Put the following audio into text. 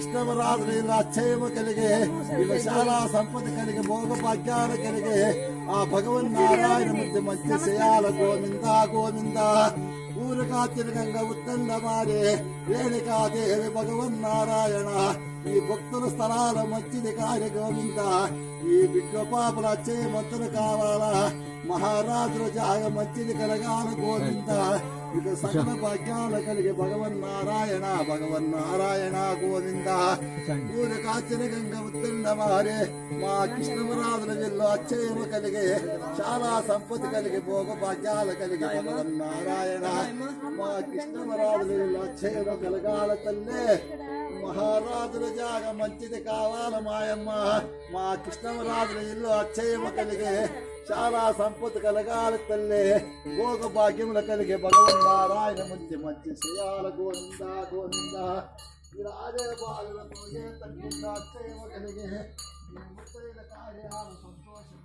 కృష్ణవరాజుల అక్షయము కలిగే చాలా సంపద కలిగే భోగ భాగ్యాలు కలిగే ఆ భగవన్నారాయణ మధ్య మంచి శయాల గోవింద గోవింద ఊరుకాతిరగంగా ఉత్తండ మారే రేణుకాదేవి భగవన్నారాయణ ఈ భక్తుల స్థలాల మంచిది కార్య గోవింద ఈ బిడ్డ పాపల అక్షయమంతులు కావాలా మహారాజుల జాగ మంచిది కలగాల గోవింద ఇక సకల భాగ్యాలు కలిగి భగవన్నారాయణ భగవన్నారాయణ గోవింద ఊరు కాచిన గంగ ఉత్తండ మారే మా కృష్ణవరాజుల జిల్లా అక్షయము కలిగే చాలా సంపత్తి కలిగి భోగ భాగ్యాలు కలిగి భగవన్నారాయణ మా కృష్ణవరాజుల జిల్లా అక్షయము కలగాల తల్లే మహారాజుల జాగ మంచిది కావాల మాయమ్మ మా కృష్ణవరాజుల ఇల్లు అక్షయము కలిగే చాలా సంపత్తి కలగాలి తల్లే భోగ భాగ్యములు కలిగే భగవన్నారాయణ మంచి మంచి శ్రేయాల గోవింద గోవింద రాజే బాలులకు ఏ తగ్గిందా అక్షయము కలిగే కార్యాలు సంతోషం